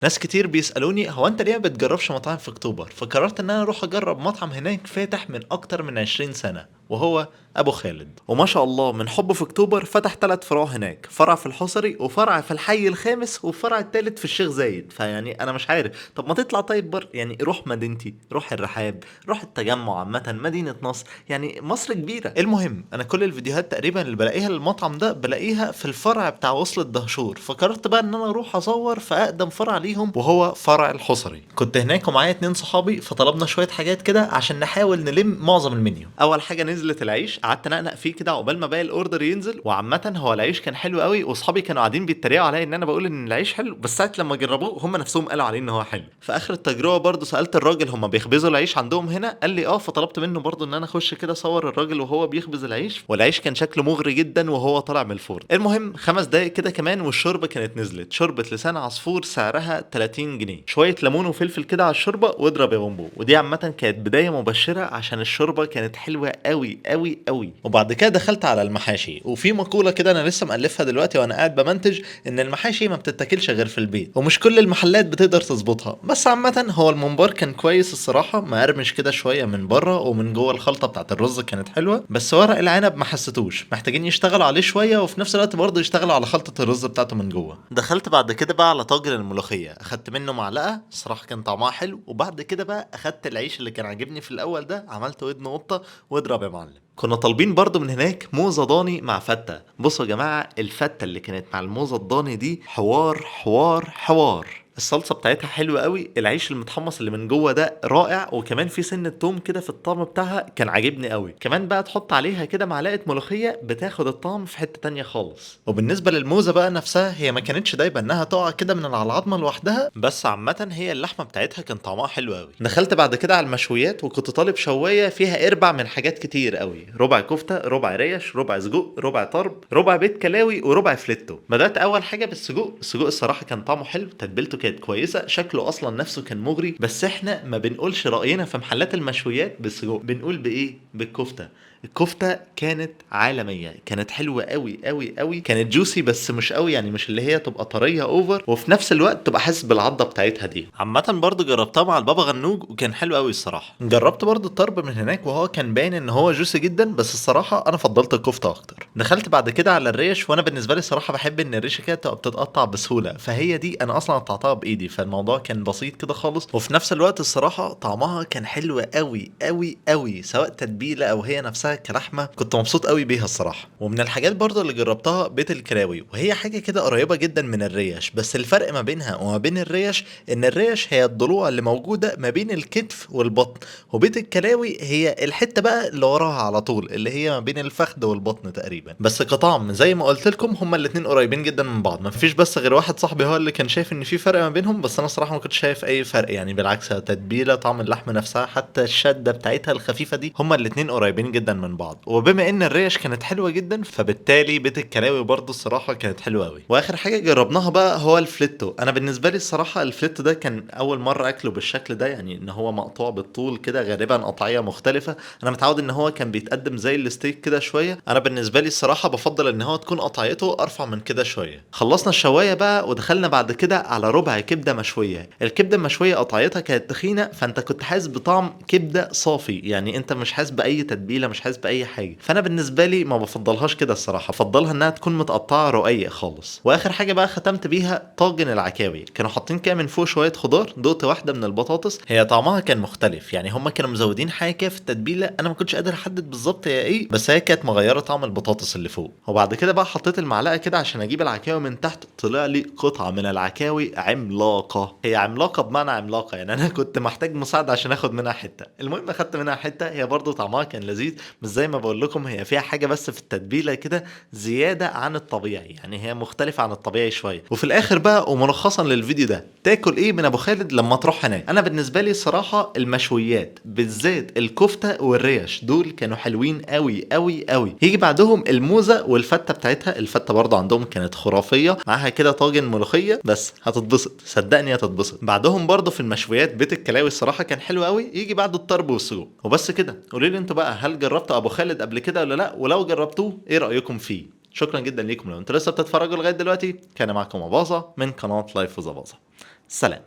ناس كتير بيسألوني هو انت ليه ما بتجربش مطاعم في اكتوبر؟ فقررت ان انا اروح اجرب مطعم هناك فاتح من اكتر من 20 سنة، وهو ابو خالد. وما شاء الله من حبه في اكتوبر فتح 3 فروع هناك، فرع في الحصري وفرع في الحي الخامس والفرع الثالث في الشيخ زايد. فيعني انا مش عارف، طب ما تطلع طيب بر، يعني روح مدينتي، روح الرحاب، روح التجمع، عامة مدينة نصر، يعني مصر كبيرة. المهم انا كل الفيديوهات تقريبا اللي بلاقيها للمطعم ده بلاقيها في الفرع بتاع وصل الدهشور، فقررت بقى ان انا اروح اصور في اقدم فرع ليهم وهو فرع الحصري. كنت هناك ومعايا 2 صحابي، فطلبنا شويه حاجات كده عشان نحاول نلم معظم المنيو. اول حاجه نزلت العيش، قعدت انقنق فيه كده عقبال ما باقي الاوردر ينزل، وعامه هو العيش كان حلو قوي، واصحابي كانوا قاعدين بيتريقوا عليا ان انا بقول ان العيش حلو، بس ساعه لما جربوه هم نفسهم قالوا عليه ان هو حلو. في اخر التجربه برضو سالت الراجل هم بيخبزوا العيش عندهم هنا، قال لي اه، فطلبت منه برضو ان انا اخش كده اصور الراجل وهو بيخبز العيش، والعيش كان شكله مغري جدا وهو طالع من الفرن. المهم 5 دقايق كده كمان والشوربه كانت نزلت، شوربه لسان عصفور سعرها 30 جنيه، شويه ليمون وفلفل كده على الشوربه واضرب يا بومبو. ودي عامه كانت بدايه مبشره عشان الشوربه كانت حلوه قوي قوي قوي. وبعد كده دخلت على المحاشي، وفي مقوله كده انا لسه مألفها دلوقتي وانا قاعد بمنتج، ان المحاشي ما بتتاكلش غير في البيت، ومش كل المحلات بتقدر تظبطها، بس عامه هو الممبار كان كويس الصراحه، مقرمش كده شويه من بره، ومن جوه الخلطه بتاعت الرز كانت حلوه، بس ورق العنب ما حسيتوش، محتاجين يشتغلوا عليه شويه، وفي نفس الوقت برضه يشتغلوا على خلطه الرز بتاعته من جوه. دخلت بعد كده بقى على طاجن الملوخيه، اخدت منه معلقه الصراحه كان طعمها حلو، وبعد كده بقى اخدت العيش اللي كان عاجبني في الاول ده، عملت ودن قطه واضرب يا معلم. كنا طالبين برضو من هناك موزة ضاني مع فتة. بصوا يا جماعة، الفتة اللي كانت مع الموزة الضاني دي حوار حوار حوار. الصلصة بتاعتها حلوة قوي، العيش المتحمص اللي من جوه ده رائع، وكمان في سنة توم كده في الطعم بتاعها كان عاجبني قوي. كمان بقى تحط عليها كده معلقة ملوخية بتاخد الطعم في حتة تانية خالص. وبالنسبة للموزة بقى نفسها، هي ما كانتش دايبة انها تقع كده من على العظمة لوحدها، بس عامة هي اللحمة بتاعتها كان طعمها حلو قوي. دخلت بعد كده على المشويات، وكنت طالب شواية فيها اربع من حاجات كتير قوي، ربع كفتة، ربع ريش، ربع سجق، ربع طرب، ربع بيت كلاوي، وربع فليتو. بدأت اول حاجة بالسجق. السجق الصراحة كان طعمه حلو، تتبيلته كانت كويسة، شكله اصلا نفسه كان مغري، بس احنا ما بنقولش رأينا في محلات المشويات بالسجق، بنقول بايه؟ بالكفتة. الكفتة كانت عالمية، كانت حلوة قوي قوي قوي، كانت جوسي بس مش قوي، يعني مش اللي هي تبقى طرية اوفر، وفي نفس الوقت تبقى حاسس بالعضة بتاعتها دي. عامة برضو جربتها مع البابا غنوج وكان حلو قوي الصراحة. جربت برضو الطرب من هناك وهو كان باين ان هو جوسي جدا، بس الصراحة انا فضلت الكفتة اكتر. دخلت بعد كده على الريش، وانا بالنسبة لي الصراحة بحب ان الريشة كده تبقى بتتقطع بسهولة، فهي دي انا اصلا قطعتها بايدي، فالموضوع كان بسيط كده خالص، وفي نفس الوقت الصراحة طعمها كان حلو قوي قوي قوي، سواء تتبيلة او هي نفسها كلحمة، كنت مبسوط قوي بيها الصراحة. ومن الحاجات برضو اللي جربتها بيت الكلاوي، وهي حاجة كده قريبة جدا من الريش، بس الفرق ما بينها وما بين الريش ان الريش هي الضلوع اللي موجودة ما بين الكتف والبطن، وبيت الكلاوي هي الحتة بقى اللي وراها على طول، اللي هي ما بين الفخذ والبطن تقريبا. بس كطعم زي ما قلت لكم هما الاتنين قريبين جدا من بعض، ما فيش بس غير واحد صاحبي هو اللي كان شايف ان في فرق ما بينهم، بس انا صراحة ما كنتش شايف اي فرق، يعني بالعكس تتبيلة، طعم اللحمة نفسها، حتى الشدة بتاعتها الخفيفة دي، هما الاتنين قريبين جدا من بعض. وبما ان الريش كانت حلوة جدا، فبالتالي بيت الكلاوي برضو الصراحة كانت حلوة قوي. واخر حاجة جربناها بقى هو الفليتو. انا بالنسبة لي الصراحة الفليتو ده كان اول مرة اكله بالشكل ده، يعني ان هو مقطوع بالطول كده، غالبا قطعية مختلفة. انا متعود ان هو كان بيتقدم زي الستيك كده شوية، انا بالنسبة لي الصراحة بفضل ان هو تكون قطعيته ارفع من كده شوية. خلصنا الشواية بقى ودخلنا بعد كده على ربع كبدة مشوية. الكبدة المشوية قطعيتها كانت تخينة، فانت كنت حاسس بطعم كبدة صافي، يعني انت مش حاسس باي تتبيلة، مش حاسس باي حاجة، فانا بالنسبة لي ما بفضلهاش كده الصراحة، افضلها انها تكون متقطعة رقيق خالص. واخر حاجة بقى ختمت بيها طاجن العكاوي، كانوا حاطين كده من فوق شوية خضار، دقت واحدة من البطاطس، هي طعمها كان مختلف، يعني هم كانوا مزودين حاجة كده في التتبيلة، انا ما كنتش قادر احدد بالظبط هي ايه، بس هي كانت مغيرة طعم البطاطس اللي فوق. وبعد كده بقى حطيت المعلقة كده عشان اجيب العكاوي من تحت، طلع لي قطعة من العكاوي عملاقة، هي عملاقة بمعنى عملاقة، يعني انا كنت محتاج مساعدة عشان اخد منها حتة. المهم اخدت منها حتة، هي برضو طعمها كان لذيذ، بس زي ما بقول لكم هي فيها حاجة بس في التتبيلة كده زيادة عن الطبيعي، يعني هي مختلفة عن الطبيعي شوية. وفي الاخر بقى وملخصا للفيديو ده، تاكل ايه من ابو خالد لما تروح هناك؟ انا بالنسبة لي الصراحة المشويات بالذات الكفتة والريش دول كانوا حلوين قوي قوي قوي. يجي بعدهم الموزة والفتة بتاعتها، الفتة برضو عندهم كانت خرافية، معاها كده طاجن ملوخية، بس هتتبسط صدقني هتتبسط. بعدهم برضو في المشويات بيت الكلاوي الصراحة كان حلو قوي. يجي بعده الطرب والسجق. وبس كده، قولوا لي انتوا بقى هل جربتوا ابو خالد قبل كده ولا لا؟ ولو جربتوه ايه رأيكم فيه؟ شكرا جدا ليكم. لو انتوا لسه بتتفرجوا لغايه دلوقتي، كان معكم اباظه من قناه لايف وزباظه. سلام.